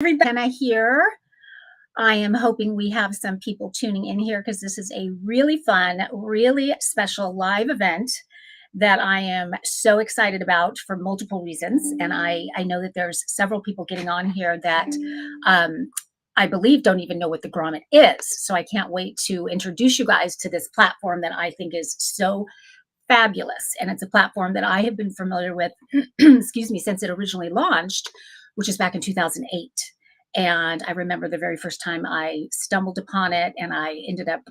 Everybody here. I am hoping we have some people tuning in here because this is a really fun, really special live event that I am so excited about for multiple reasons. And I know that there's several people getting on here that I believe don't even know what the Grommet is. So I can't wait to introduce you guys to this platform that I think is so fabulous. And it's a platform that I have been familiar with, excuse me, since it originally launched, which is back in 2008. And I remember the very first time I stumbled upon it, and I ended up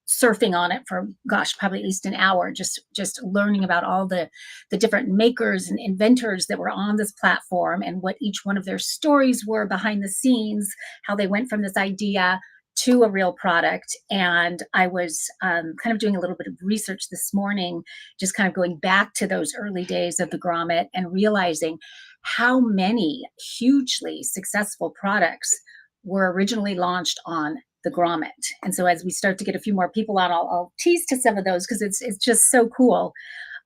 surfing on it for, gosh, probably at least an hour, just learning about all the different makers and inventors that were on this platform and what each one of their stories were behind the scenes, how they went from this idea to a real product. And I was kind of doing a little bit of research this morning, just kind of going back to those early days of the Grommet and realizing how many hugely successful products were originally launched on the Grommet. And so as we start to get a few more people on, I'll tease to some of those because it's just so cool.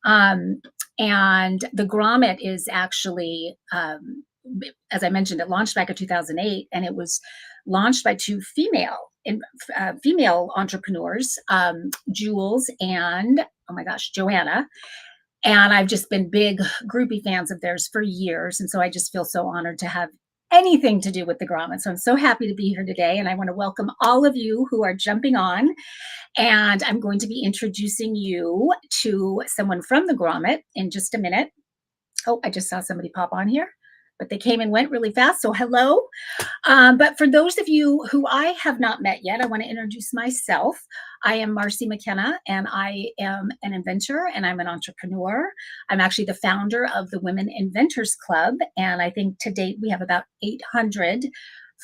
And the Grommet is actually, as I mentioned, it launched back in 2008, and it was launched by two female entrepreneurs, Jules and, oh my gosh, Joanna. And I've just been big groupie fans of theirs for years. And so I just feel so honored to have anything to do with the Grommet. So I'm so happy to be here today. And I want to welcome all of you who are jumping on. And I'm going to be introducing you to someone from the Grommet in just a minute. Oh, I just saw somebody pop on here, but they came and went really fast. So hello. But for those of you who I have not met yet, I want to introduce myself. I am Marcy McKenna, and I am an inventor, and I'm an entrepreneur. I'm actually the founder of the Women Inventors Club, and I think to date we have about 800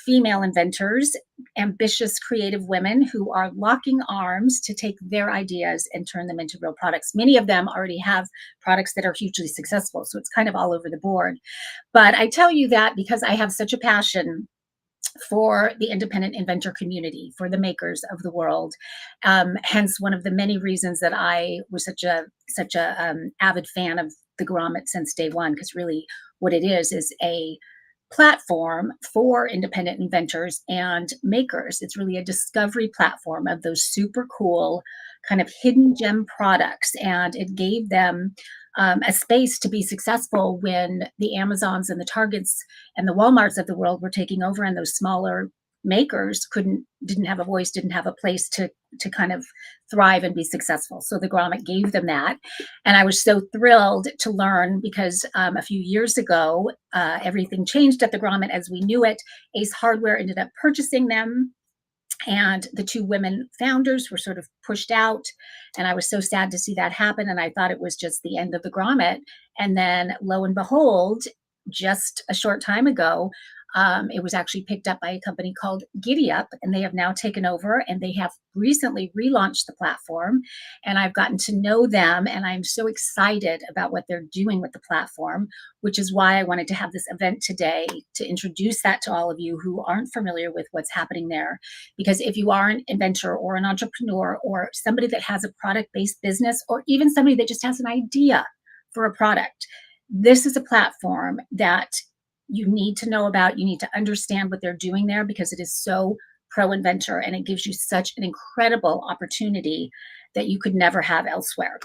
female inventors, ambitious, creative women who are locking arms to take their ideas and turn them into real products. Many of them already have products that are hugely successful, so it's kind of all over the board. But I tell you that because I have such a passion for the independent inventor community, for the makers of the world. Hence, one of the many reasons that I was such a avid fan of the Grommet since day one, because really what it is a platform for independent inventors and makers. It's really a discovery platform of those super cool kind of hidden gem products, and it gave them a space to be successful when the Amazons and the Targets and the Walmarts of the world were taking over, and those smaller makers didn't have a voice, didn't have a place to kind of thrive and be successful. So the Grommet gave them that. And I was so thrilled to learn because a few years ago, everything changed at the Grommet as we knew it. Ace Hardware ended up purchasing them, and the two women founders were sort of pushed out. And I was so sad to see that happen. And I thought it was just the end of the Grommet. And then lo and behold, just a short time ago, it was actually picked up by a company called Giddy Up, and they have now taken over, and they have recently relaunched the platform. And I've gotten to know them, and I'm so excited about what they're doing with the platform, which is why I wanted to have this event today to introduce that to all of you who aren't familiar with what's happening there. Because if you are an inventor or an entrepreneur or somebody that has a product-based business, or even somebody that just has an idea for a product, this is a platform that you need to know about. You need to understand what they're doing there because it is so pro-inventor, and it gives you such an incredible opportunity that you could never have elsewhere.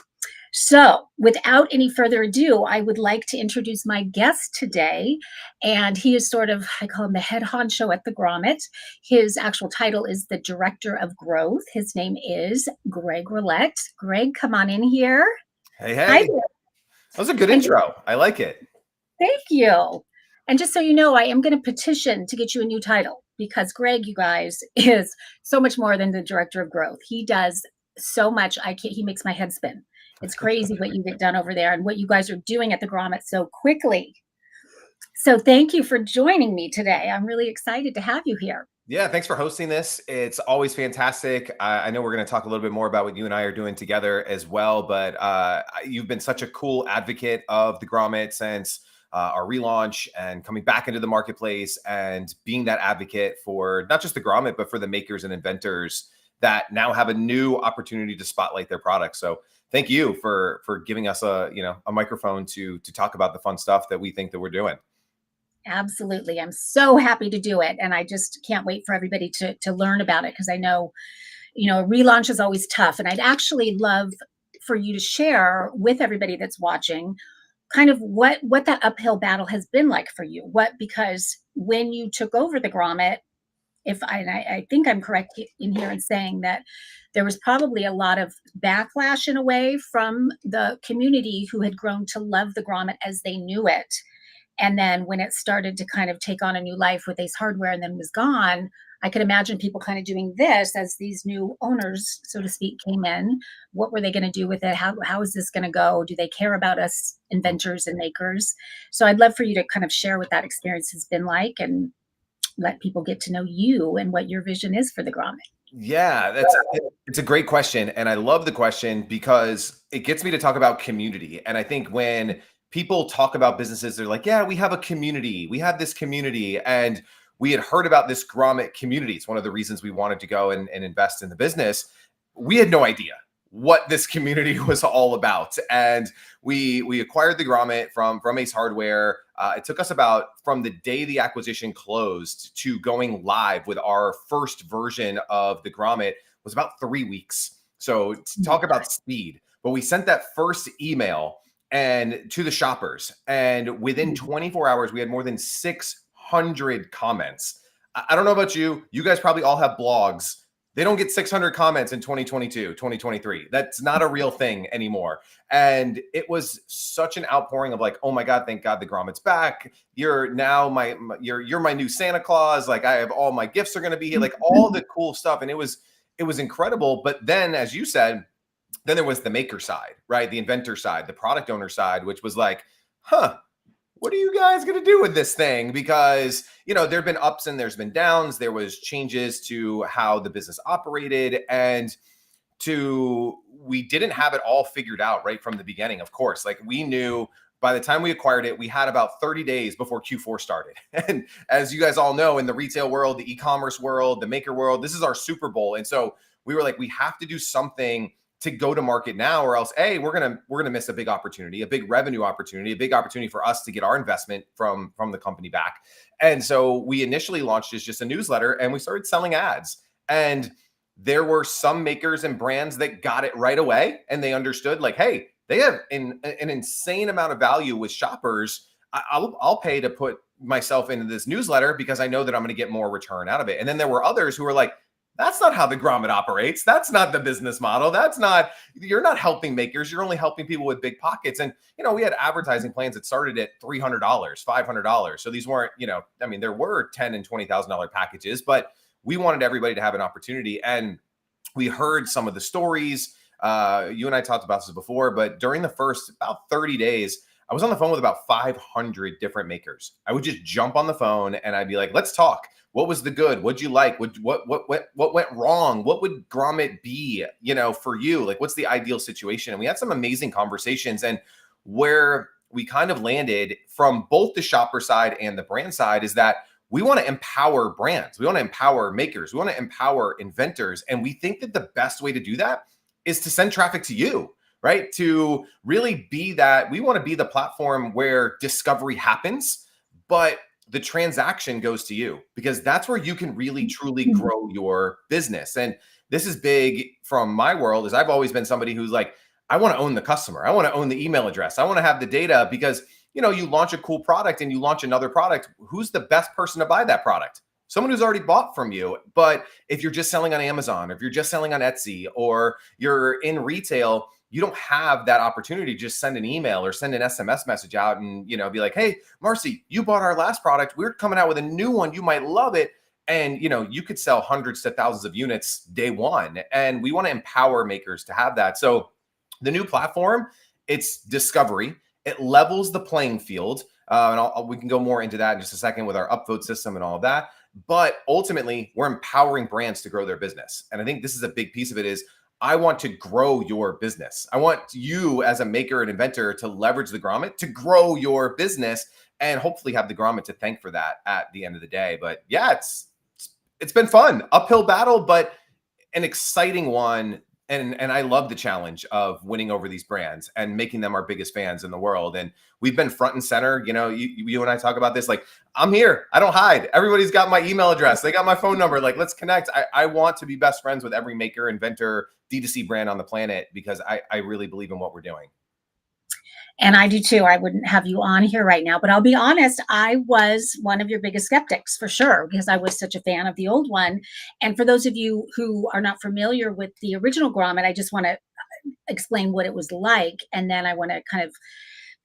So without any further ado, I would like to introduce my guest today. And he is sort of, I call him the head honcho at the Grommet. His actual title is the Director of Growth. His name is Greg Rollett. Greg, come on in here. Hey. That was a good intro. I like it. Thank you. And just so you know, I am going to petition to get you a new title because Greg, you guys, is so much more than the Director of Growth. He does so much. He makes my head spin. It's crazy what you get done over there and what you guys are doing at the Grommet so quickly. So thank you for joining me today. I'm really excited to have you here. Yeah, thanks for hosting this. It's always fantastic. I know we're going to talk a little bit more about what you and I are doing together as well, but you've been such a cool advocate of the Grommet since our relaunch and coming back into the marketplace and being that advocate for not just the Grommet, but for the makers and inventors that now have a new opportunity to spotlight their products. So thank you for giving us a microphone to talk about the fun stuff that we think that we're doing. Absolutely. I'm so happy to do it. And I just can't wait for everybody to learn about it because I know, a relaunch is always tough. And I'd actually love for you to share with everybody that's watching kind of what that uphill battle has been like for you. What because when you took over the Grommet, if I think I'm correct in here in saying that there was probably a lot of backlash in a way from the community who had grown to love the Grommet as they knew it. And then when it started to kind of take on a new life with Ace Hardware and then was gone, I could imagine people kind of doing this as these new owners, so to speak, came in. What were they going to do with it? How is this going to go? Do they care about us inventors and makers? So I'd love for you to kind of share what that experience has been like and let people get to know you and what your vision is for the Grommet. Yeah, it's a great question, and I love the question because it gets me to talk about community. And I think when people talk about businesses, they're like, "Yeah, we have a community. We have this community," and we had heard about this Grommet community. It's one of the reasons we wanted to go and invest in the business. We had no idea what this community was all about, and we acquired the Grommet from Ace Hardware. It took us about from the day the acquisition closed to going live with our first version of the Grommet was about 3 weeks. So talk about speed. But we sent that first email and to the shoppers, and within 24 hours, we had more than 600 comments. I don't know about you. You guys probably all have blogs. They don't get 600 comments in 2022, 2023. That's not a real thing anymore. And it was such an outpouring of like, oh my God, thank God the Grommet's back. You're now you're my new Santa Claus. Like I have all my gifts are going to be here, like all the cool stuff. And it was incredible. But then, as you said, then there was the maker side, right? The inventor side, the product owner side, which was like, huh, what are you guys going to do with this thing? Because, there've been ups and there's been downs. There was changes to how the business operated and we didn't have it all figured out right from the beginning. Of course, like we knew by the time we acquired it, we had about 30 days before Q4 started. And as you guys all know, in the retail world, the e-commerce world, the maker world, this is our Super Bowl. And so we were like, we have to do something to go to market now, or else, we're gonna miss a big opportunity, a big revenue opportunity, a big opportunity for us to get our investment from the company back. And so we initially launched as just a newsletter, and we started selling ads. And there were some makers and brands that got it right away, and they understood, like, hey, they have an insane amount of value with shoppers. I'll pay to put myself into this newsletter because I know that I'm going to get more return out of it. And then there were others who were like, that's not how the Grommet operates. That's not the business model. You're not helping makers. You're only helping people with big pockets. And, we had advertising plans that started at $300, $500. So these weren't, there were $10,000 and $20,000 packages, but we wanted everybody to have an opportunity. And we heard some of the stories. You and I talked about this before, but during the first about 30 days, I was on the phone with about 500 different makers. I would just jump on the phone and I'd be like, let's talk. What was the good? What'd you like? What went wrong? What would Grommet be, for you? Like, what's the ideal situation? And we had some amazing conversations, and where we kind of landed from both the shopper side and the brand side is that we want to empower brands. We want to empower makers. We want to empower inventors. And we think that the best way to do that is to send traffic to you, right? To really be that, we want to be the platform where discovery happens, but the transaction goes to you, because that's where you can really truly grow your business. And this is big from my world, is I've always been somebody who's like, I want to own the customer. I want to own the email address. I want to have the data, because, you launch a cool product and you launch another product. Who's the best person to buy that product? Someone who's already bought from you. But if you're just selling on Amazon, or if you're just selling on Etsy, or you're in retail, you don't have that opportunity to just send an email or send an SMS message out and, be like, hey, Marcy, you bought our last product. We're coming out with a new one. You might love it. And, you could sell hundreds to thousands of units day one. And we want to empower makers to have that. So the new platform, it's discovery. It levels the playing field. And we can go more into that in just a second with our upvote system and all of that. But ultimately, we're empowering brands to grow their business. And I think this is a big piece of it is, I want to grow your business. I want you as a maker and inventor to leverage the Grommet to grow your business, and hopefully have the Grommet to thank for that at the end of the day. But yeah, it's been fun, uphill battle, but an exciting one And I love the challenge of winning over these brands and making them our biggest fans in the world. And we've been front and center. You know, you and I talk about this. Like, I'm here. I don't hide. Everybody's got my email address. They got my phone number. Like, let's connect. I want to be best friends with every maker, inventor, D2C brand on the planet, because I really believe in what we're doing. And I do too. I wouldn't have you on here right now, but I'll be honest, I was one of your biggest skeptics for sure, because I was such a fan of the old one. And for those of you who are not familiar with the original Grommet, I just want to explain what it was like. And then I want to kind of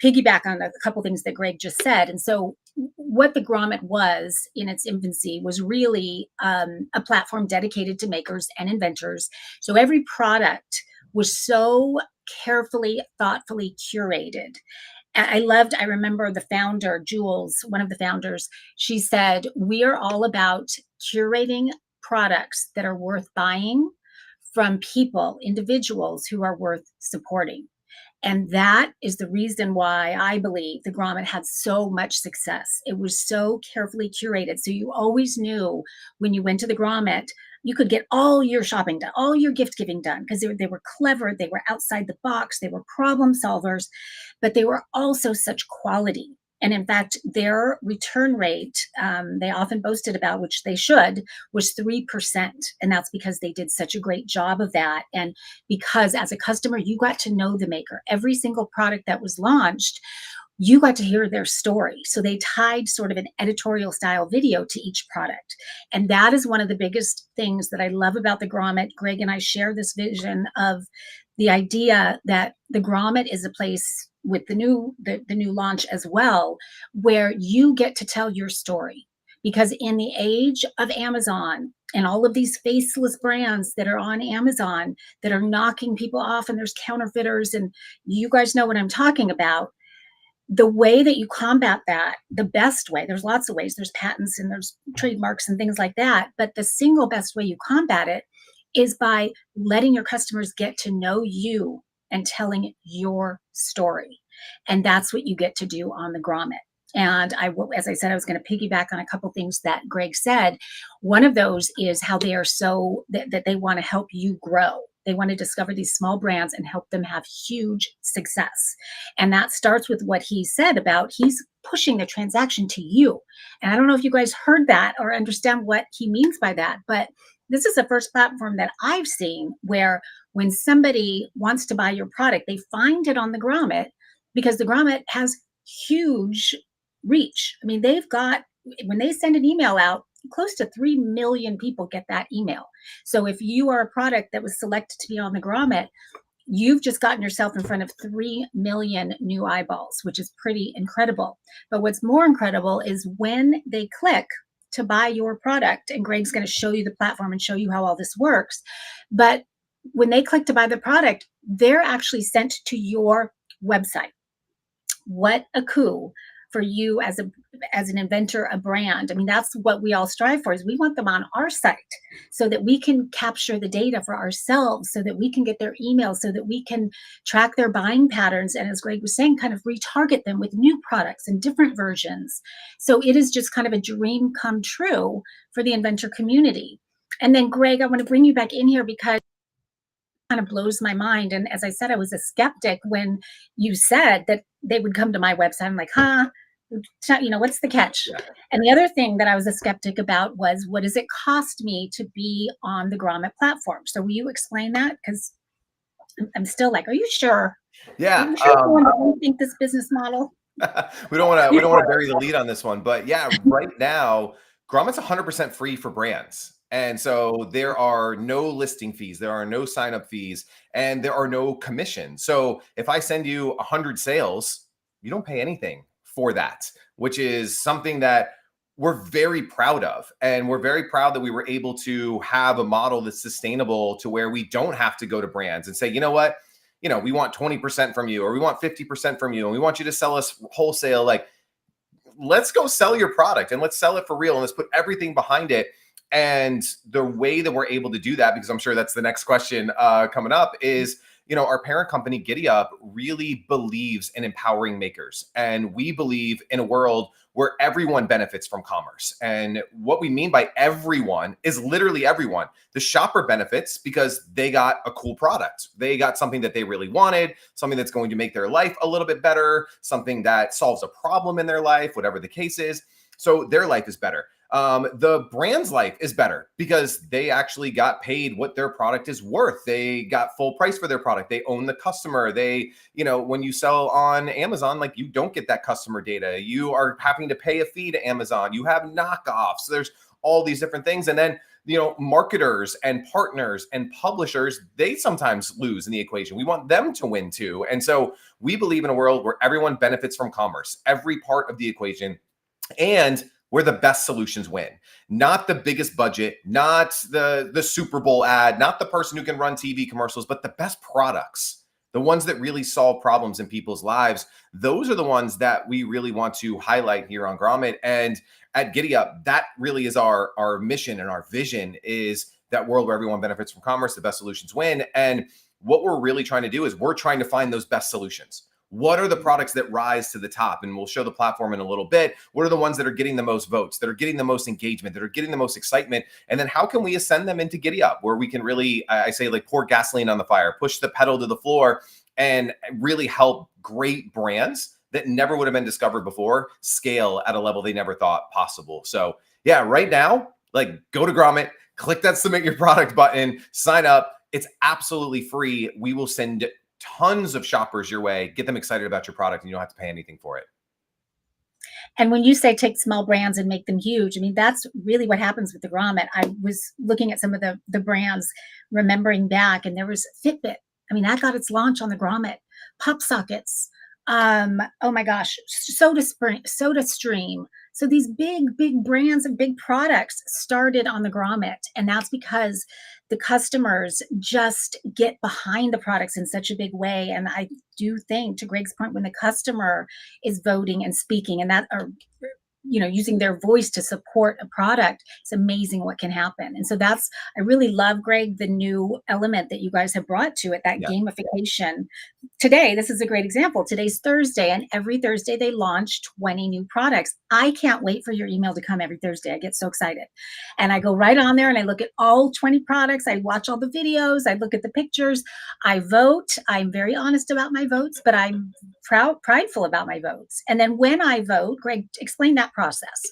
piggyback on a couple things that Greg just said. And so what the Grommet was in its infancy was really a platform dedicated to makers and inventors. So every product was so carefully, thoughtfully curated. I remember the founder, Jules, one of the founders, she said, we are all about curating products that are worth buying from people, individuals who are worth supporting. And that is the reason why I believe the Grommet had so much success. It was so carefully curated. So you always knew when you went to the Grommet, you could get all your shopping done, all your gift giving done, because they were clever, they were outside the box, they were problem solvers, but they were also such quality. And in fact, their return rate, they often boasted about, which they should, was 3%. And that's because they did such a great job of that. And because as a customer, you got to know the maker. Every single product that was launched, you got to hear their story. So they tied sort of an editorial style video to each product. And that is one of the biggest things that I love about the Grommet. Greg and I share this vision of the idea that the Grommet is a place with the new launch as well, where you get to tell your story. Because in the age of Amazon and all of these faceless brands that are on Amazon that are knocking people off, and there's counterfeiters, and you guys know what I'm talking about, the way that you combat that, the best way, there's lots of ways, there's patents and there's trademarks and things like that, but the single best way you combat it is by letting your customers get to know you and telling your story. And that's what you get to do on the Grommet. And as I said, I was going to piggyback on a couple things that Greg said. One of those is how they are so that they want to help you grow. They want to discover these small brands and help them have huge success. And that starts with what he said about he's pushing the transaction to you. And I don't know if you guys heard that or understand what he means by that, but this is the first platform that I've seen where when somebody wants to buy your product, they find it on the Grommet because the Grommet has huge reach. I mean, when they send an email out, close to 3 million people get that email. So if you are a product that was selected to be on the Grommet, you've just gotten yourself in front of 3 million new eyeballs, which is pretty incredible. But what's more incredible is when they click to buy your product, and Greg's going to show you the platform and show you how all this works. But when they click to buy the product, they're actually sent to your website. What a coup for you as an inventor, a brand. I mean, that's what we all strive for, is we want them on our site so that we can capture the data for ourselves, so that we can get their emails, so that we can track their buying patterns. And as Greg was saying, kind of retarget them with new products and different versions. So it is just kind of a dream come true for the inventor community. And then Greg, I want to bring you back in here because kind of blows my mind. And as I said, I was a skeptic when you said that they would come to my website. I'm like, what's the catch? Yeah. And the other thing that I was a skeptic about was, what does it cost me to be on the Grommet platform? So will you explain that? Because I'm still like, are you sure? Yeah. Are you sure you think this business model? we don't want to bury the lead on this one, but yeah, right now, Grommet's 100% free for brands. And so there are no listing fees, there are no sign-up fees, and there are no commissions. So if I send you 100 sales, you don't pay anything for that, which is something that we're very proud of. And we're very proud that we were able to have a model that's sustainable to where we don't have to go to brands and say, you know what, we want 20% from you, or we want 50% from you, and we want you to sell us wholesale. Like, let's go sell your product and let's sell it for real. And let's put everything behind it. And the way that we're able to do that, because I'm sure that's the next question coming up, is our parent company, Giddy Up, really believes in empowering makers. And we believe in a world where everyone benefits from commerce. And what we mean by everyone is literally everyone. The shopper benefits because they got a cool product. They got something that they really wanted, something that's going to make their life a little bit better, something that solves a problem in their life, whatever the case is. So their life is better. The brand's life is better because they actually got paid what their product is worth. They got full price for their product. They own the customer. When you sell on Amazon, like, you don't get that customer data. You are having to pay a fee to Amazon. You have knockoffs. There's all these different things. And then, marketers and partners and publishers, they sometimes lose in the equation. We want them to win too. And so we believe in a world where everyone benefits from commerce, every part of the equation, and where the best solutions win. Not the biggest budget, not the Super Bowl ad, not the person who can run TV commercials, but the best products, the ones that really solve problems in people's lives. Those are the ones that we really want to highlight here on Grommet. And at Giddy Up, that really is our mission and our vision, is that world where everyone benefits from commerce, the best solutions win. And what we're really trying to do is we're trying to find those best solutions. What are the products that rise to the top? And we'll show the platform in a little bit. What are the ones that are getting the most votes, that are getting the most engagement, that are getting the most excitement? And then how can we ascend them into Giddy Up, where we can really, I say, like, pour gasoline on the fire, push the pedal to the floor, and really help great brands that never would have been discovered before scale at a level they never thought possible. So yeah, right now, like, go to Grommet, click that submit your product button, sign up. It's absolutely free. We will send tons of shoppers your way, get them excited about your product, and you don't have to pay anything for it. And when you say take small brands and make them huge, I mean, that's really what happens with the Grommet. I was looking at some of the brands, remembering back, and there was Fitbit. I mean, that got its launch on the Grommet. Pop Sockets. Oh my gosh, Soda Stream. So these big brands and big products started on the Grommet, and that's because the customers just get behind the products in such a big way. And I do think, to Greg's point, when the customer is voting and speaking, and that are using their voice to support a product, it's amazing what can happen. And so I really love, Greg, the new element that you guys have brought to it, that Yeah. gamification. Today, this is a great example. Today's Thursday, and every Thursday they launch 20 new products. I can't wait for your email to come every Thursday. I get so excited. And I go right on there and I look at all 20 products. I watch all the videos. I look at the pictures. I vote. I'm very honest about my votes, but I'm prideful about my votes. And then when I vote, Greg, explain that process. So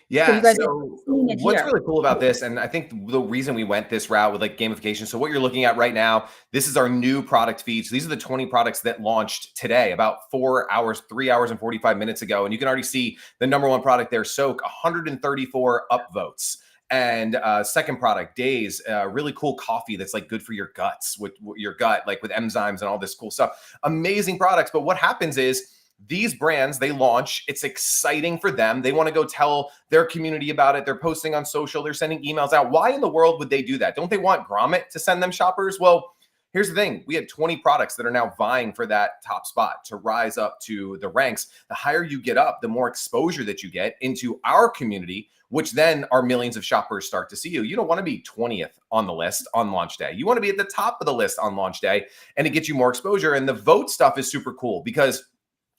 you Yeah. guys are So seeing it what's here. really cool about this, and I think the reason we went this route with, like, gamification. So what you're looking at right now, this is our new product feed. So these are the 20 products that launched today, about 3 hours and 45 minutes ago. And you can already see the number one product there, Soak, 134 upvotes. And second product, Days, really cool coffee that's, like, good for your guts, with your gut, like, with enzymes and all this cool stuff. Amazing products. But what happens is, these brands, they launch, it's exciting for them. They want to go tell their community about it. They're posting on social, they're sending emails out. Why in the world would they do that? Don't they want Grommet to send them shoppers? Well, here's the thing. We had 20 products that are now vying for that top spot to rise up to the ranks. The higher you get up, the more exposure that you get into our community, which then our millions of shoppers start to see you. You don't want to be 20th on the list on launch day. You want to be at the top of the list on launch day, and it gets you more exposure. And the vote stuff is super cool because,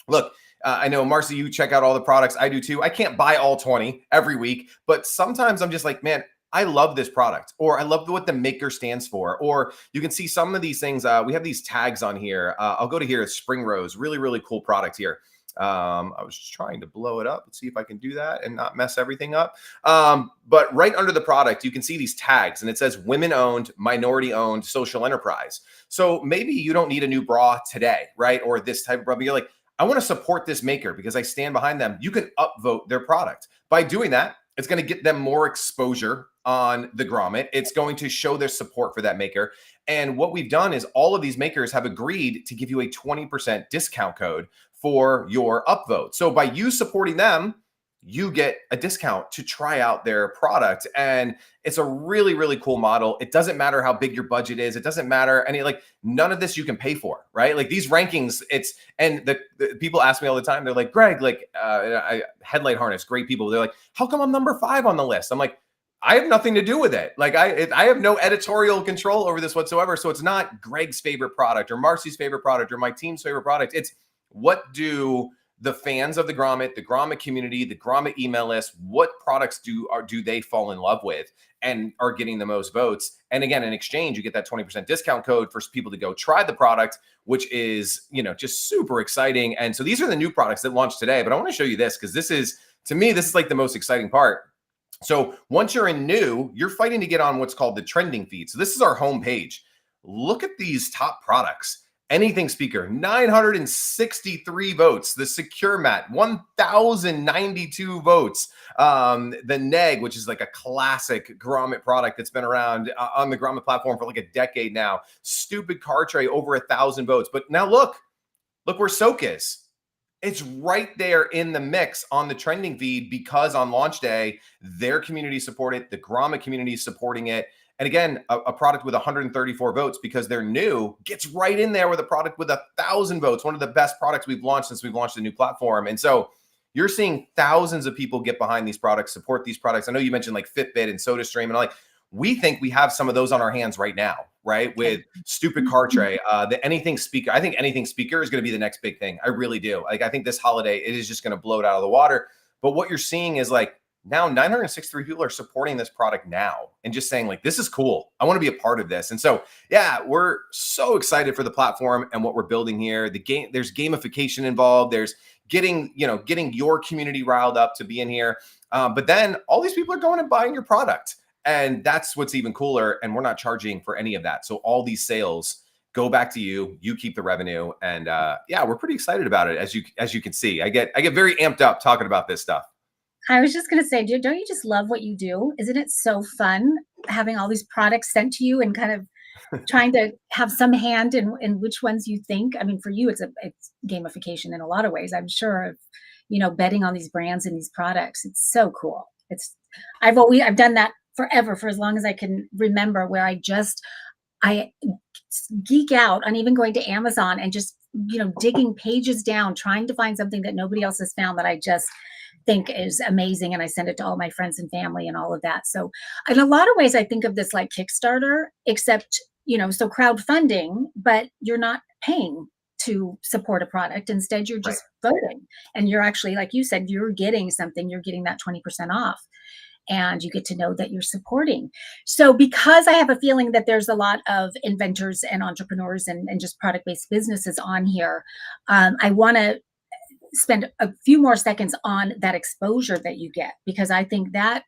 look, I know, Marcy, you check out all the products. I do too. I can't buy all 20 every week, but sometimes I'm just like, man, I love this product, or I love what the maker stands for. Or you can see some of these things. We have these tags on here. I'll go to here. Spring Rose, really, really cool product here. I was just trying to blow it up. Let's see if I can do that and not mess everything up. But right under the product, you can see these tags, and it says women owned, minority owned, social enterprise. So maybe you don't need a new bra today, right? Or this type of bra. But you're like, I want to support this maker because I stand behind them. You can upvote their product. By doing that, it's going to get them more exposure on the Grommet. It's going to show their support for that maker. And what we've done is all of these makers have agreed to give you a 20% discount code for your upvote. So by you supporting them, you get a discount to try out their product. And it's a really, really cool model. It doesn't matter how big your budget is. It doesn't matter any, like, none of this you can pay for, right? Like, these rankings, and the people ask me all the time, they're like, Greg, like, Headlight Harness, great people. They're like, how come I'm number 5 on the list? I'm like, I have nothing to do with it. Like I have no editorial control over this whatsoever. So it's not Greg's favorite product or Marcy's favorite product or my team's favorite product. It's what do the fans of the Grommet community, the Grommet email list, what products do they fall in love with and are getting the most votes? And again, in exchange, you get that 20% discount code for people to go try the product, which is, just super exciting. And so these are the new products that launched today. But I want to show you this because to me, this is like the most exciting part. So once you're in new, you're fighting to get on what's called the trending feed. So this is our home page. Look at these top products. Anything speaker, 963 votes. The Secure Mat, 1,092 votes. The Neg, which is like a classic Grommet product that's been around on the Grommet platform for like a decade now. Stupid Car Tray, over 1,000 votes. But now look where Soak is. It's right there in the mix on the trending feed because on launch day, their community supported it. The Grommet community is supporting it. And again, a product with 134 votes because they're new gets right in there with a product with 1,000 votes. One of the best products we've launched since we've launched the new platform. And so you're seeing thousands of people get behind these products, support these products. I know you mentioned like Fitbit and SodaStream and we think we have some of those on our hands right now, right? With Stupid Car Tray, the Anything Speaker. I think Anything Speaker is going to be the next big thing. I really do. I think this holiday, it is just going to blow it out of the water. But what you're seeing is now 963 people are supporting this product now and just saying this is cool. I want to be a part of this. And so, yeah, we're so excited for the platform and what we're building here. There's gamification involved. There's getting your community riled up to be in here. But then all these people are going and buying your product. And that's what's even cooler. And we're not charging for any of that. So all these sales go back to you. You keep the revenue. And yeah, we're pretty excited about it. As you can see, I get very amped up talking about this stuff. I was just going to say, don't you just love what you do? Isn't it so fun having all these products sent to you and kind of trying to have some hand in which ones you think? I mean, for you, it's gamification in a lot of ways. I'm sure of, betting on these brands and these products. It's so cool. I've done that forever, for as long as I can remember, where I geek out on even going to Amazon and just, digging pages down, trying to find something that nobody else has found that I just think is amazing. And I send it to all my friends and family and all of that. So in a lot of ways, I think of this like Kickstarter, except, so crowdfunding, but you're not paying to support a product. Instead, you're just voting. And you're actually, like you said, you're getting something, you're getting that 20% off. And you get to know that you're supporting. So because I have a feeling that there's a lot of inventors and entrepreneurs and just product-based businesses on here, I want to spend a few more seconds on that exposure that you get, because I think that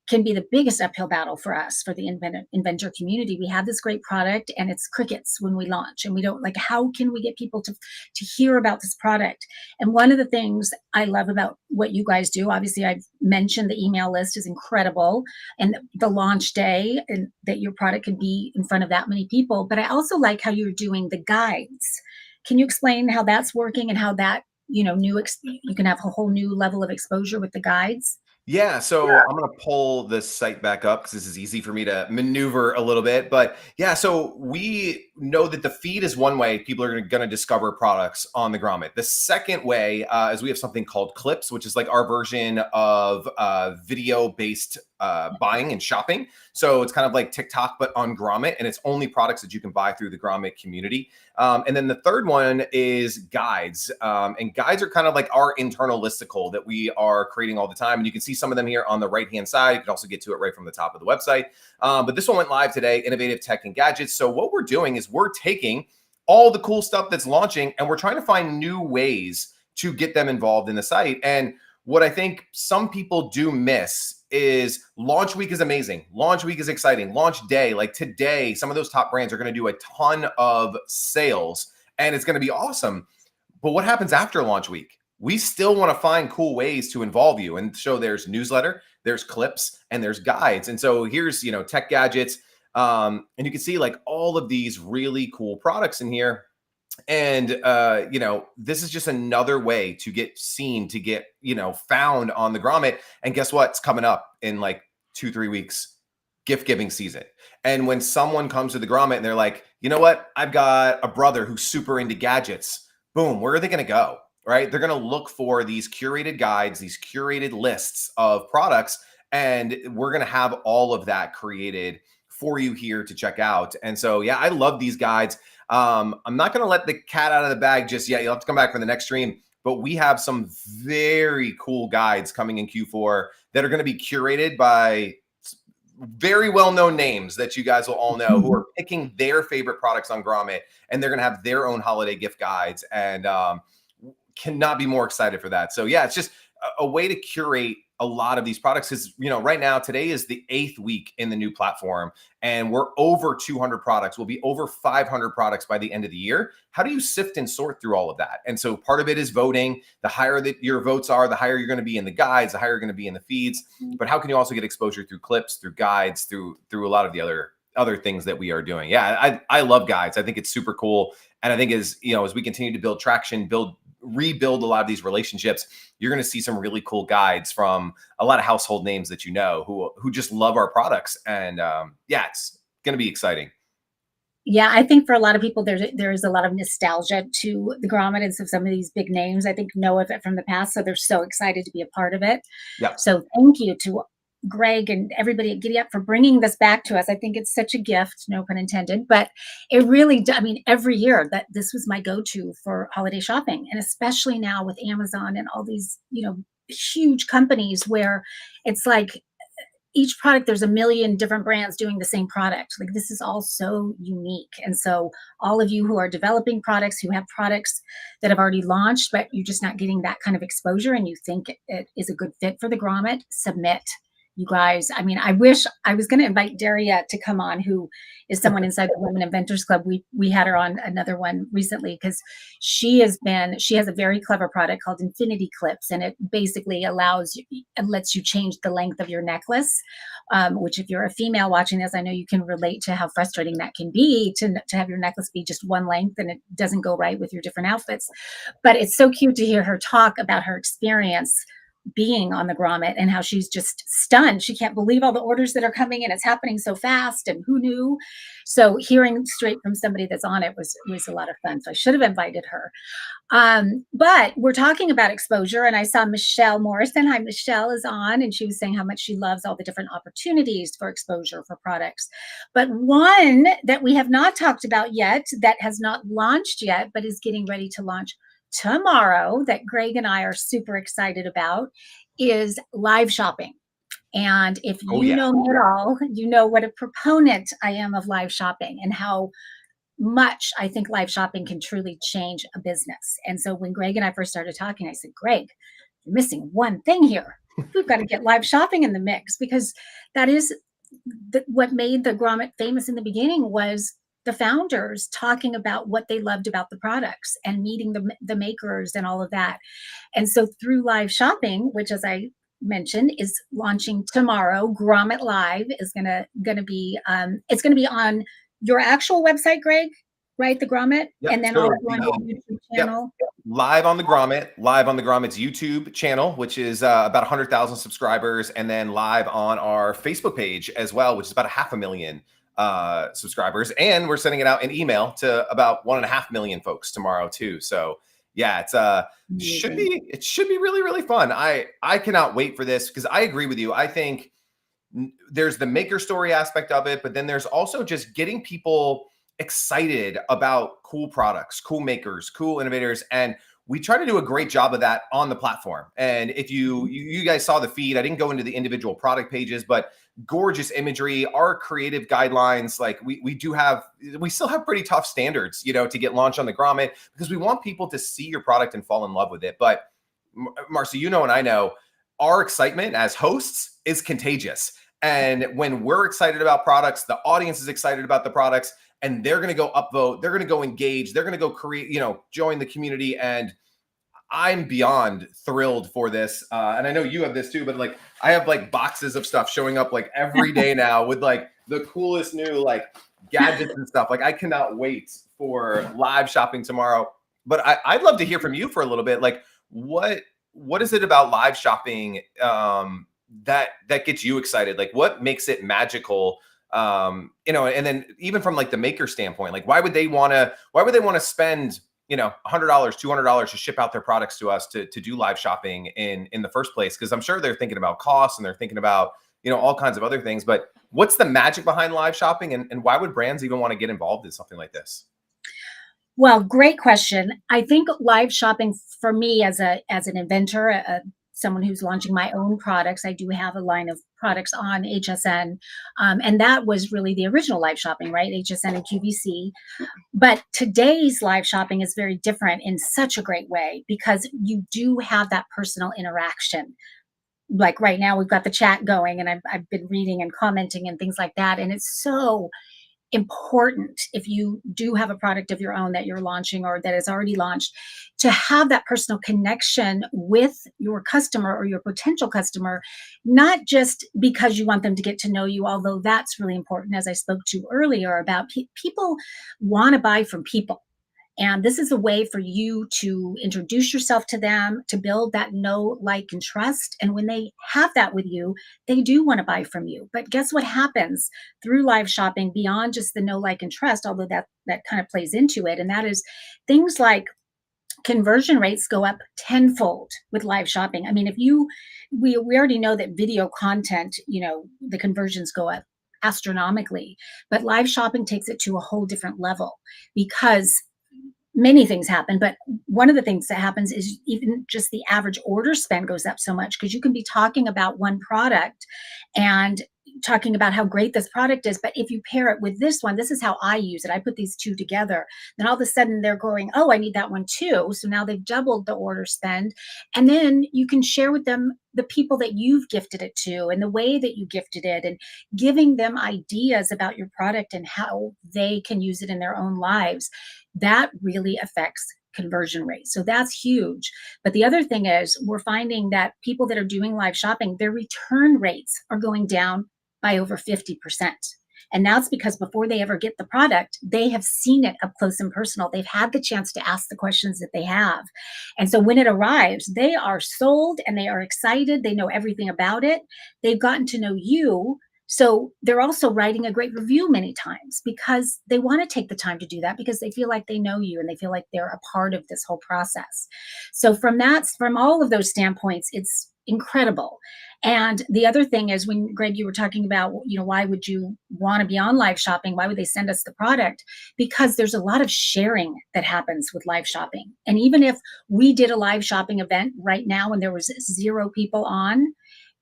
can be the biggest uphill battle for us, for the inventor community. We have this great product and it's crickets when we launch, and we don't how can we get people to hear about this product? And one of the things I love about what you guys do, obviously I've mentioned the email list is incredible, and the launch day, and that your product can be in front of that many people. But I also like how you're doing the guides. Can you explain how that's working and how that, you can have a whole new level of exposure with the guides? Yeah, so I'm going to pull this site back up because this is easy for me to maneuver a little bit. But yeah, so we know that the feed is one way people are going to discover products on the Grommet. The second way is we have something called Clips, which is like our version of video-based buying and shopping. So it's kind of like TikTok, but on Grommet, and it's only products that you can buy through the Grommet community. And then the third one is guides. And guides are kind of like our internal listicle that we are creating all the time. And you can see some of them here on the right-hand side. You can also get to it right from the top of the website. But this one went live today, Innovative Tech and Gadgets. So what we're doing is we're taking all the cool stuff that's launching, and we're trying to find new ways to get them involved in the site. And what I think some people do miss is launch week is amazing. Launch week is exciting. Launch day, like today, some of those top brands are going to do a ton of sales and it's going to be awesome. But what happens after launch week? We still want to find cool ways to involve you. And so there's newsletter, there's clips, and there's guides. And so here's, tech gadgets. And you can see like all of these really cool products in here. And, this is just another way to get seen, to get, found on the Grommet. And guess what? It's coming up in like 2-3 weeks, gift giving season. And when someone comes to the Grommet and they're like, you know what? I've got a brother who's super into gadgets. Boom. Where are they going to go? Right? They're going to look for these curated guides, these curated lists of products. And we're going to have all of that created for you here to check out. And so, yeah, I love these guides. I'm not going to let the cat out of the bag just yet. You'll have to come back for the next stream. But we have some very cool guides coming in Q4 that are going to be curated by very well-known names that you guys will all know, who are picking their favorite products on Grommet, and they're going to have their own holiday gift guides, and cannot be more excited for that. So yeah, it's just a way to curate a lot of these products. Is, right now, today is the 8th week in the new platform, and we're over 200 products. We'll be over 500 products by the end of the year. How do you sift and sort through all of that? And so part of it is voting. The higher that your votes are, the higher you're going to be in the guides, the higher you're going to be in the feeds. But how can you also get exposure through clips, through guides, through a lot of the other things that we are doing? Yeah, I love guides. I think it's super cool. And I think as we continue to build traction, rebuild a lot of these relationships, you're going to see some really cool guides from a lot of household names that who just love our products. And yeah, it's going to be exciting. Yeah, I think for a lot of people, there's a lot of nostalgia to the Grommet, and so some of these big names, I think, know of it from the past, so they're so excited to be a part of it. Yeah. So thank you to Greg and everybody at Giddy Up for bringing this back to us. I think it's such a gift, no pun intended, but it really, I mean, every year that this was my go-to for holiday shopping, and especially now with Amazon and all these, huge companies where it's like each product, there's a million different brands doing the same product. Like, this is all so unique. And so all of you who are developing products, who have products that have already launched, but you're just not getting that kind of exposure and you think it is a good fit for the Grommet, submit. You guys, I mean, I wish I was going to invite Daria to come on, who is someone inside the Women Inventors Club. We had her on another one recently because she has a very clever product called Infinity Clips, and it basically lets you change the length of your necklace, which if you're a female watching this, I know you can relate to how frustrating that can be to have your necklace be just one length and it doesn't go right with your different outfits. But it's so cute to hear her talk about her experience being on the Grommet and how she's just stunned. She can't believe all the orders that are coming and it's happening so fast, and who knew? So hearing straight from somebody that's on it was a lot of fun. So I should have invited her. But we're talking about exposure, and I saw Michelle Morrison. Hi, Michelle is on, and she was saying how much she loves all the different opportunities for exposure for products. But one that we have not talked about yet, that has not launched yet, but is getting ready to launch tomorrow, that Greg and I are super excited about, is live shopping. And if you know me at all, you know what a proponent I am of live shopping and how much I think live shopping can truly change a business. And so when Greg and I first started talking, I said, Greg, you're missing one thing here. We've got to get live shopping in the mix, because that is what made the Grommet famous in the beginning, was the founders talking about what they loved about the products and meeting the makers and all of that. And so through live shopping, which, as I mentioned, is launching tomorrow, Grommet Live is gonna be it's gonna be on your actual website, Greg, right? The Grommet, and then also on your YouTube channel. Yep. Live on the Grommet's YouTube channel, which is about 100,000 subscribers, and then live on our Facebook page as well, which is about 500,000 subscribers, and we're sending it out in email to about 1.5 million folks tomorrow too. So yeah, it should be really, really fun. I cannot wait for this, because I agree with you. I think there's the maker story aspect of it, but then there's also just getting people excited about cool products, cool makers, cool innovators, and we try to do a great job of that on the platform. And if you guys saw the feed, I didn't go into the individual product pages, but gorgeous imagery, our creative guidelines. Like we still have pretty tough standards, to get launched on the Grommet, because we want people to see your product and fall in love with it. But Marcy, and I know our excitement as hosts is contagious. And when we're excited about products, the audience is excited about the products, and they're going to go upvote, they're going to go engage, they're going to go create, join the community. And I'm beyond thrilled for this. And I know you have this too, but like, I have like boxes of stuff showing up like every day now with like the coolest new like gadgets and stuff. Like, I cannot wait for live shopping tomorrow. But I'd love to hear from you for a little bit. Like, what is it about live shopping that gets you excited? Like, what makes it magical? And then even from like the maker standpoint, like why would they want to spend $100, $200 to ship out their products to us to do live shopping in the first place. Cause I'm sure they're thinking about costs and they're thinking about, all kinds of other things, but what's the magic behind live shopping and why would brands even want to get involved in something like this? Well, great question. I think live shopping for me as an inventor, someone who's launching my own products, I do have a line of products on HSN, and that was really the original live shopping, right? HSN and QVC. But today's live shopping is very different in such a great way because you do have that personal interaction. Like right now, we've got the chat going, and I've been reading and commenting and things like that, and it's so important if you do have a product of your own that you're launching or that is already launched to have that personal connection with your customer or your potential customer, not just because you want them to get to know you, although that's really important, as I spoke to earlier about people want to buy from people. And this is a way for you to introduce yourself to them, to build that know, like, and trust. And when they have that with you, they do want to buy from you. But guess what happens through live shopping beyond just the know, like, and trust, although that kind of plays into it. And that is things like conversion rates go up tenfold with live shopping. I mean, we already know that video content, the conversions go up astronomically, but live shopping takes it to a whole different level because many things happen, but one of the things that happens is even just the average order spend goes up so much because you can be talking about one product and talking about how great this product is. But if you pair it with this one, this is how I use it. I put these two together. Then all of a sudden they're going, oh, I need that one too. So now they've doubled the order spend. And then you can share with them the people that you've gifted it to and the way that you gifted it and giving them ideas about your product and how they can use it in their own lives. That really affects conversion rate. So that's huge. But the other thing is we're finding that people that are doing live shopping, their return rates are going down by over 50%. And that's because before they ever get the product, they have seen it up close and personal. They've had the chance to ask the questions that they have. And so when it arrives, they are sold and they are excited. They know everything about it. They've gotten to know you. So they're also writing a great review many times because they want to take the time to do that because they feel like they know you and they feel like they're a part of this whole process. So from all of those standpoints, it's incredible. And the other thing is when Greg, you were talking about, why would you want to be on live shopping? Why would they send us the product? Because there's a lot of sharing that happens with live shopping. And even if we did a live shopping event right now and there was 0 people on,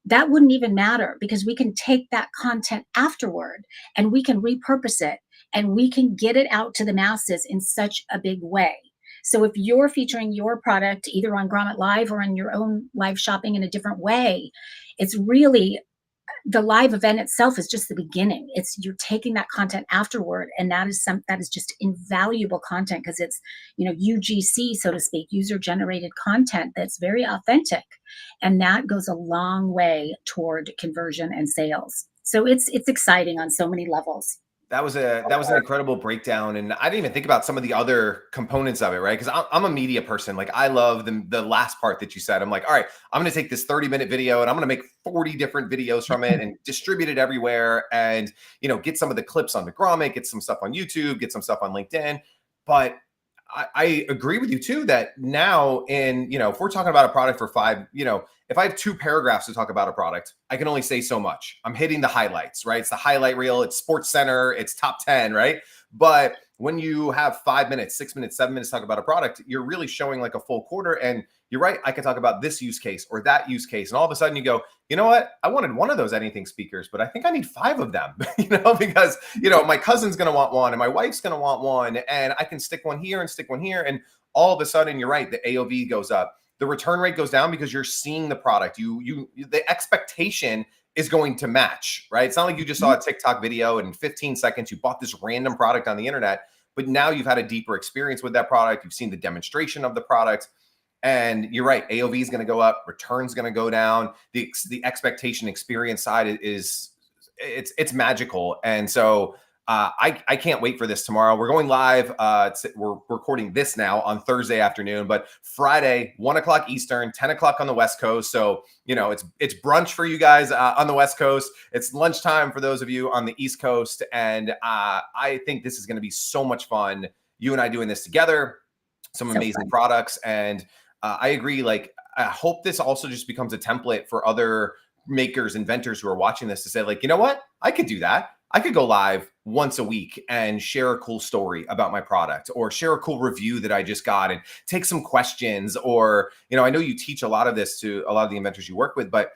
that wouldn't even matter because we can take that content afterward and we can repurpose it and we can get it out to the masses in such a big way. So if you're featuring your product either on Grommet Live or in your own live shopping in a different way, it's really the live event itself is just the beginning. It's you're taking that content afterward, and that is just invaluable content because it's UGC, so to speak, user generated content that's very authentic, and that goes a long way toward conversion and sales. So it's exciting on so many levels. That was an incredible breakdown, and I didn't even think about some of the other components of it, right? Because I'm a media person. Like I love the last part that you said. I'm like, all right, I'm going to take this 30-minute video and I'm going to make 40 different videos from it and distribute it everywhere, and get some of the clips on the Grommet, get some stuff on YouTube, get some stuff on LinkedIn. But I agree with you too that now if we're talking about a product for if I have 2 paragraphs to talk about a product, I can only say so much. I'm hitting the highlights, right? It's the highlight reel, it's Sports Center, it's top 10, right? But when you have 5 minutes, 6 minutes, 7 minutes to talk about a product, you're really showing like a full quarter. And you're right, I can talk about this use case or that use case. And all of a sudden you go, you know what? I wanted one of those anything speakers, but I think I need 5 of them, because, my cousin's going to want one and my wife's going to want one, and I can stick one here and stick one here. And all of a sudden, you're right, the AOV goes up. The return rate goes down because you're seeing the product. The expectation is going to match, right? It's not like you just saw a TikTok video and in 15 seconds you bought this random product on the internet, but now you've had a deeper experience with that product. You've seen the demonstration of the product. And you're right, AOV is going to go up, return's going to go down. The expectation experience side it's magical. And so I can't wait for this tomorrow. We're going live. We're recording this now on Thursday afternoon, but Friday, 1:00 Eastern, 10:00 on the West Coast. So, it's brunch for you guys on the West Coast. It's lunchtime for those of you on the East Coast. And I think this is going to be so much fun. You and I doing this together. some So amazing fun. products. And I agree. Like, I hope this also just becomes a template for other makers, inventors who are watching this to say, like, you know what? I could do that. I could go live once a week and share a cool story about my product, or share a cool review that I just got, and take some questions. Or, I know you teach a lot of this to a lot of the inventors you work with, but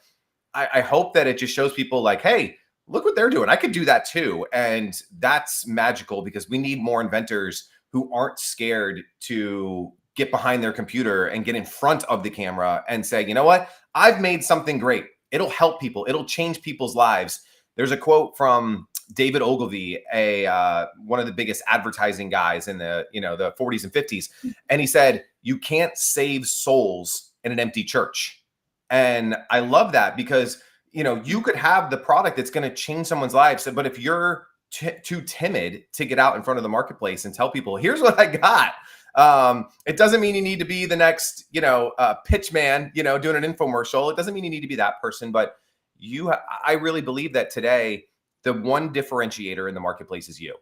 I hope that it just shows people like, hey, look what they're doing. I could do that too. And that's magical, because we need more inventors who aren't scared to get behind their computer and get in front of the camera and say, you know what? I've made something great. It'll help people. It'll change people's lives. There's a quote from David Ogilvy, one of the biggest advertising guys in the 40s and 50s. And he said, you can't save souls in an empty church. And I love that, because you could have the product that's going to change someone's life. So, but if you're too timid to get out in front of the marketplace and tell people, here's what I got. It doesn't mean you need to be the next, pitch man, doing an infomercial. It doesn't mean you need to be that person, but I really believe that today, the one differentiator in the marketplace is you.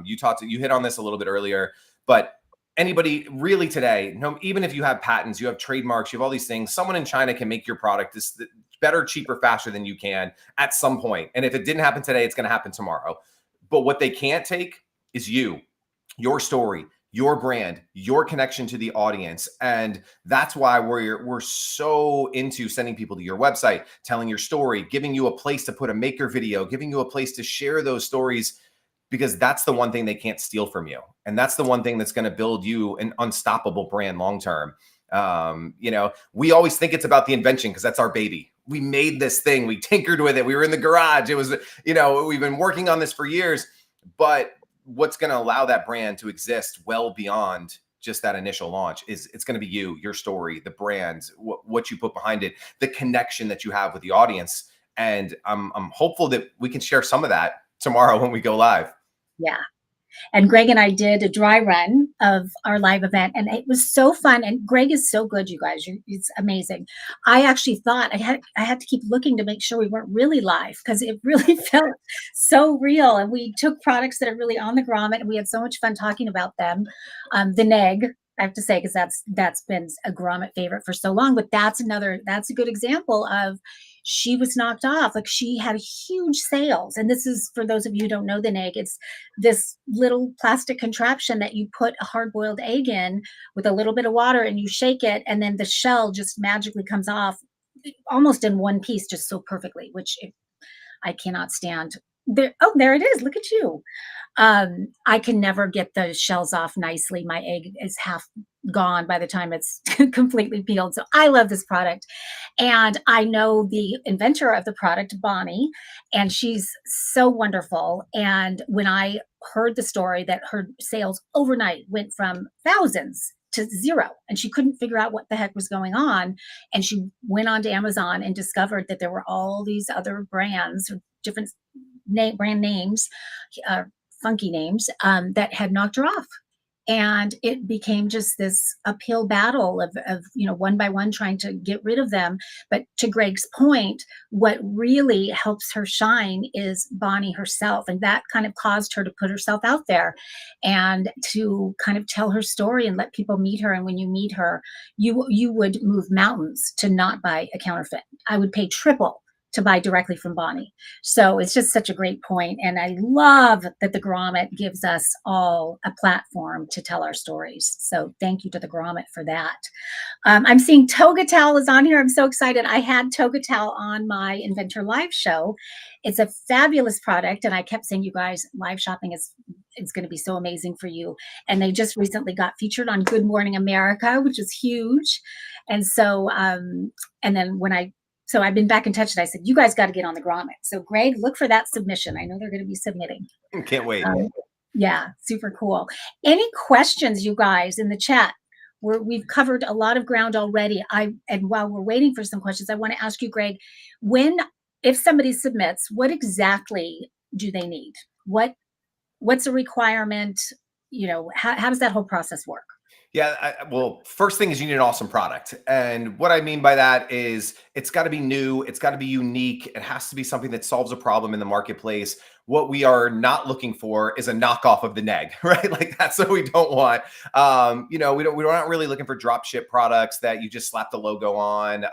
You hit on this a little bit earlier, but anybody really today, even if you have patents, you have trademarks, you have all these things, someone in China can make your product this better, cheaper, faster than you can at some point. And if it didn't happen today, it's going to happen tomorrow. But what they can't take is you, your story, your brand, your connection to the audience. And that's why we're so into sending people to your website, telling your story, giving you a place to put a maker video, giving you a place to share those stories, because that's the one thing they can't steal from you. And that's the one thing that's going to build you an unstoppable brand long-term. We always think it's about the invention because that's our baby. We made this thing, we tinkered with it, we were in the garage. It was, we've been working on this for years, but what's going to allow that brand to exist well beyond just that initial launch is it's going to be you, your story, the brand, what you put behind it, the connection that you have with the audience. And I'm hopeful that we can share some of that tomorrow when we go live. Yeah. And Greg and I did a dry run of our live event, and it was so fun. And Greg is so good, you guys. It's amazing. I actually thought I had to keep looking to make sure we weren't really live, because it really felt so real. And we took products that are really on the Grommet, and we had so much fun talking about them. The neg, I have to say, because that's been a Grommet favorite for so long. But that's a good example of, she was knocked off. Like, she had huge sales. And this is, for those of you who don't know the neg, it's this little plastic contraption that you put a hard-boiled egg in with a little bit of water, and you shake it, and then the shell just magically comes off almost in one piece, just so perfectly, which I cannot stand. There it is. Look at you. I can never get the shells off nicely. My egg is half gone by the time it's completely peeled. So I love this product. And I know the inventor of the product, Bonnie, and she's so wonderful. And when I heard the story that her sales overnight went from thousands to zero, and she couldn't figure out what the heck was going on, and she went on to Amazon and discovered that there were all these other brands, different brand names, funky names, that had knocked her off. And it became just this uphill battle of one by one trying to get rid of them. But to Greg's point, what really helps her shine is Bonnie herself. And that kind of caused her to put herself out there and to kind of tell her story and let people meet her. And when you meet her, you would move mountains to not buy a counterfeit. I would pay triple to buy directly from Bonnie. So it's just such a great point. And I love that the Grommet gives us all a platform to tell our stories. So thank you to the Grommet for that. I'm seeing Toga Towel is on here. I'm so excited. I had Toga Towel on my Inventor Live show. It's a fabulous product. And I kept saying, you guys, live shopping it's going to be so amazing for you. And they just recently got featured on Good Morning America, which is huge. And so, and then so I've been back in touch, and I said, you guys got to get on the Grommet. So Greg, look for that submission. I know they're going to be submitting. Can't wait. Yeah, super cool. Any questions, you guys, in the chat? We've covered a lot of ground already. And while we're waiting for some questions, I want to ask you, Greg, if somebody submits, what exactly do they need? What's a requirement? How does that whole process work? Yeah, well, first thing is you need an awesome product. And what I mean by that is it's got to be new, it's got to be unique, it has to be something that solves a problem in the marketplace. What we are not looking for is a knockoff of the neg, right? Like that's what we don't want. We're not really looking for drop ship products that you just slap the logo on.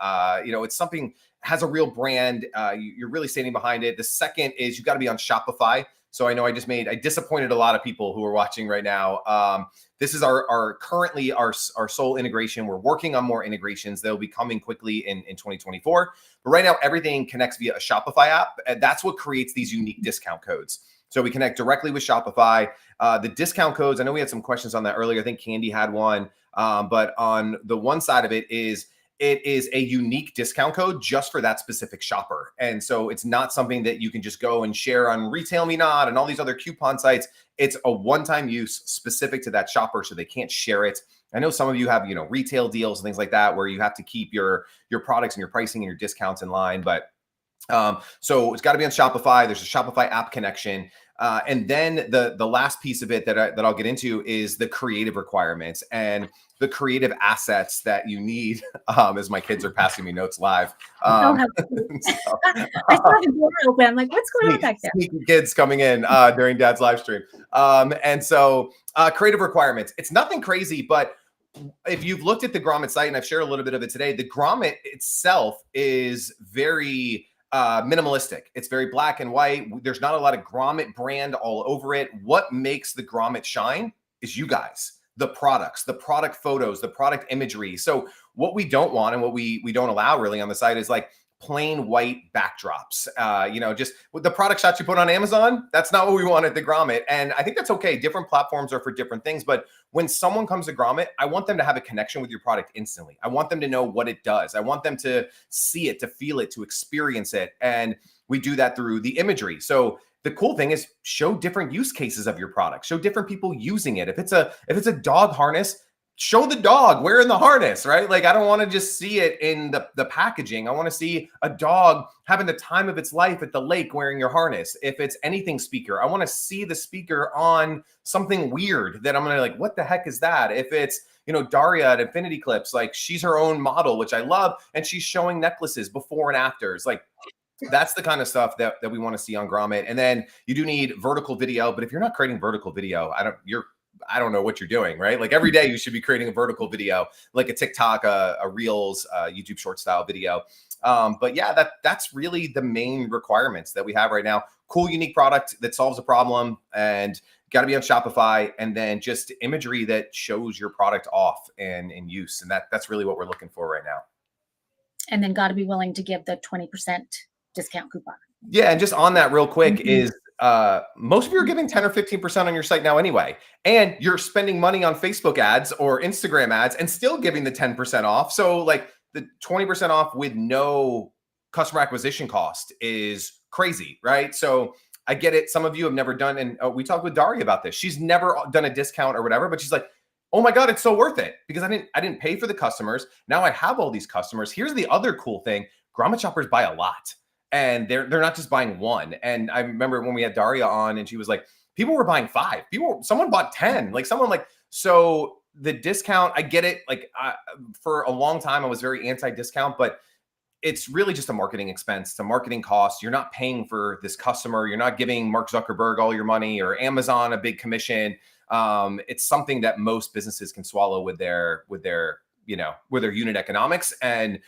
It's something has a real brand. You're really standing behind it. The second is you got to be on Shopify. So I know I disappointed a lot of people who are watching right now. This is our currently our sole integration. We're working on more integrations. They'll be coming quickly in 2024. But right now, everything connects via a Shopify app. And that's what creates these unique discount codes. So we connect directly with Shopify. The discount codes, I know we had some questions on that earlier. I think Candy had one. But on the one side of it is a unique discount code just for that specific shopper. And so it's not something that you can just go and share on Retail Me Not and all these other coupon sites. It's a one-time use specific to that shopper, so they can't share it. I know some of you have, retail deals and things like that where you have to keep your products and your pricing and your discounts in line. But so it's got to be on Shopify. There's a Shopify app connection. And then the last piece of it that I'll get into is the creative requirements and the creative assets that you need. As my kids are passing me notes live. Oh, how cute. So, I saw the door open. I'm like, what's going on back there? sneaky kids coming in during Dad's live stream. And so creative requirements. It's nothing crazy, but if you've looked at the Grommet site, and I've shared a little bit of it today, the Grommet itself is very minimalistic. It's very black and white. There's not a lot of Grommet brand all over it. What makes the Grommet shine is you guys, the products, the product photos, the product imagery. So what we don't want and what we don't allow really on the site is like plain white backdrops. Just with the product shots you put on Amazon, that's not what we want at the Grommet. And I think that's okay. Different platforms are for different things. But when someone comes to Grommet, I want them to have a connection with your product instantly. I want them to know what it does. I want them to see it, to feel it, to experience it. And we do that through the imagery. So the cool thing is show different use cases of your product, show different people using it. If it's a dog harness, show the dog wearing the harness, right? Like, I don't want to just see it in the packaging. I want to see a dog having the time of its life at the lake wearing your harness. If it's anything speaker, I want to see the speaker on something weird that I'm going to like, what the heck is that? If it's, Daria at Infinity Clips, like she's her own model, which I love. And she's showing necklaces before and afters. Like, that's the kind of stuff that we want to see on Grommet. And then you do need vertical video, but if you're not creating vertical video, I don't know what you're doing, right? Like every day you should be creating a vertical video, like a TikTok, a Reels, YouTube short style video. But yeah, that's really the main requirements that we have right now. Cool, unique product that solves a problem, and got to be on Shopify, and then just imagery that shows your product off and in use. And that's really what we're looking for right now. And then got to be willing to give the 20% discount coupon. Yeah, and just on that real quick is most of you are giving 10 or 15% on your site now anyway, and you're spending money on Facebook ads or Instagram ads and still giving the 10% off. So like the 20% off with no customer acquisition cost is crazy, right? So I get it. Some of you have never done, and we talked with Daria about this. She's never done a discount or whatever, but she's like, oh my God, it's so worth it because I didn't pay for the customers. Now I have all these customers. Here's the other cool thing. Grommet shoppers buy a lot. And they're not just buying one. And I remember when we had Daria on and she was like, people were buying 5. Someone bought 10. So the discount, I get it. Like for a long time, I was very anti-discount, but it's really just a marketing expense. It's a marketing cost. You're not paying for this customer. You're not giving Mark Zuckerberg all your money or Amazon a big commission. It's something that most businesses can swallow with their unit economics. And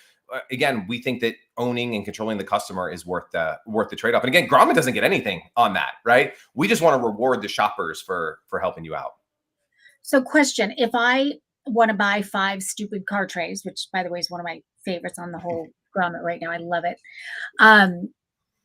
again, we think that owning and controlling the customer is worth the trade-off. And again, Grommet doesn't get anything on that, right? We just want to reward the shoppers for helping you out. So question, if I want to buy 5 stupid car trays, which by the way is one of my favorites on the whole Grommet right now, I love it. And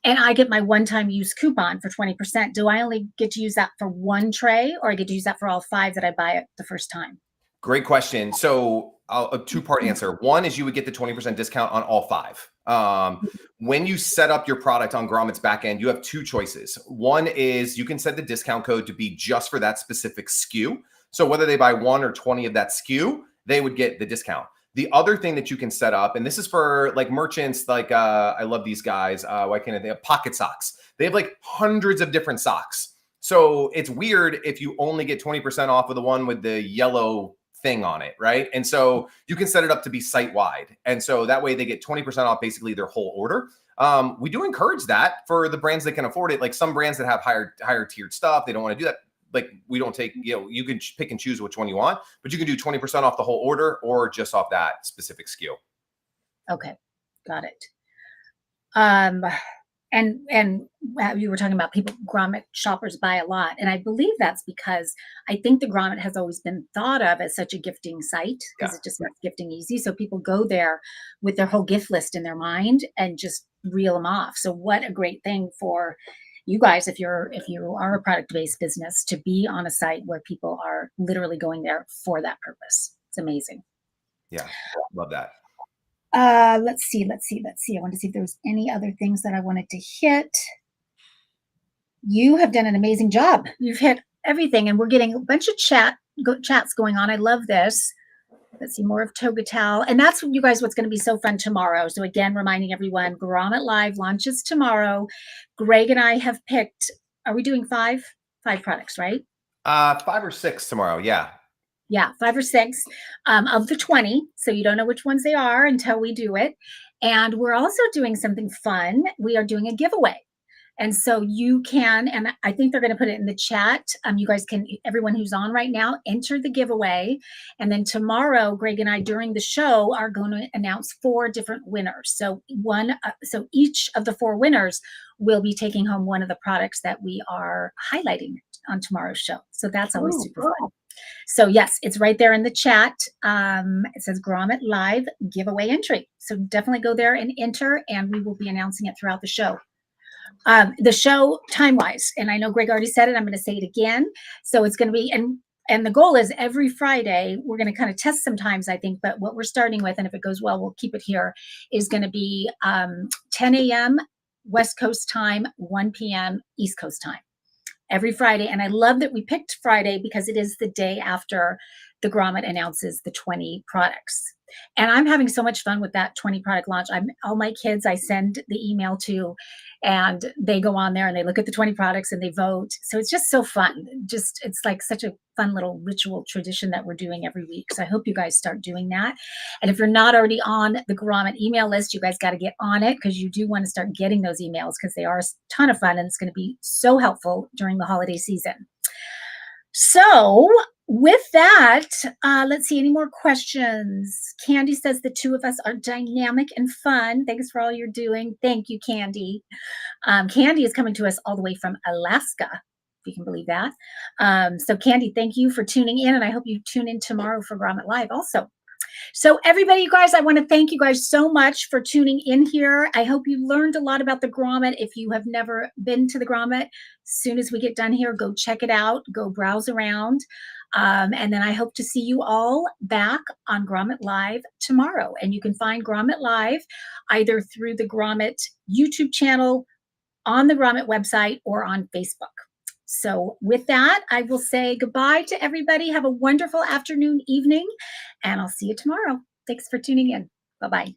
I get my one-time use coupon for 20%. Do I only get to use that for one tray, or I get to use that for all 5 that I buy it the first time? Great question. So a 2-part answer. One is you would get the 20% discount on all 5. When you set up your product on Grommet's backend, you have 2 choices. One is you can set the discount code to be just for that specific SKU. So whether they buy 1 or 20 of that SKU, they would get the discount. The other thing that you can set up, and this is for like merchants, like I love these guys. Why can't they have Pocket Socks? They have like hundreds of different socks. So it's weird if you only get 20% off of the one with the yellow thing on it, right? And so you can set it up to be site wide. And so that way they get 20% off basically their whole order. We do encourage that for the brands that can afford it. Like some brands that have higher tiered stuff, they don't want to do that. Like we don't take, you can pick and choose which one you want, but you can do 20% off the whole order or just off that specific SKU. Okay, got it. And you were talking about people, Grommet shoppers buy a lot. And I believe that's because I think the Grommet has always been thought of as such a gifting site because it just makes gifting easy. So people go there with their whole gift list in their mind and just reel them off. So what a great thing for you guys, if you are a product-based business, to be on a site where people are literally going there for that purpose. It's amazing. Yeah, love that. Let's see. I want to see if there's any other things that I wanted to hit. You have done an amazing job. You've hit everything, and we're getting a bunch of chats going on. I love this. Let's see, more of Togatal. And that's, you guys, what's going to be so fun tomorrow. So again, reminding everyone, Grommet Live launches tomorrow. Greg and I have picked, are we doing five products, right? 5 or 6 tomorrow. Yeah. Yeah, 5 or 6 of the 20. So you don't know which ones they are until we do it. And we're also doing something fun. We are doing a giveaway. And so you can, and I think they're going to put it in the chat. You guys can, everyone who's on right now, enter the giveaway. And then tomorrow, Greg and I, during the show, are going to announce 4 different winners. So so each of the 4 winners will be taking home one of the products that we are highlighting on tomorrow's show. So that's always super fun. So yes, it's right there in the chat. It says Grommet Live giveaway entry. So definitely go there and enter, and we will be announcing it throughout the show. The show time-wise, and I know Greg already said it, I'm going to say it again. So it's going to be, and the goal is every Friday, we're going to kind of test sometimes, I think, but what we're starting with, and if it goes well, we'll keep it here, is going to be 10 a.m. West Coast time, 1 p.m. East Coast time. Every Friday. And I love that we picked Friday because it is the day after the Grommet announces the 20 products. And I'm having so much fun with that 20 product launch. All my kids, I send the email to, and they go on there and they look at the 20 products and they vote. So it's just so fun. It's like such a fun little ritual tradition that we're doing every week. So I hope you guys start doing that. And if you're not already on the Grommet email list, you guys got to get on it because you do want to start getting those emails because they are a ton of fun and it's going to be so helpful during the holiday season. So with that, let's see, any more questions? Candy says the 2 of us are dynamic and fun. Thanks for all you're doing. Thank you, Candy. Candy is coming to us all the way from Alaska, if you can believe that. So Candy, thank you for tuning in, and I hope you tune in tomorrow for Grommet Live also. So everybody, you guys, I want to thank you guys so much for tuning in here. I hope you learned a lot about the Grommet. If you have never been to the Grommet, as soon as we get done here, go check it out, go browse around. And then I hope to see you all back on Grommet Live tomorrow. And you can find Grommet Live either through the Grommet YouTube channel, on the Grommet website, or on Facebook. So with that, I will say goodbye to everybody. Have a wonderful afternoon, evening, and I'll see you tomorrow. Thanks for tuning in. Bye-bye.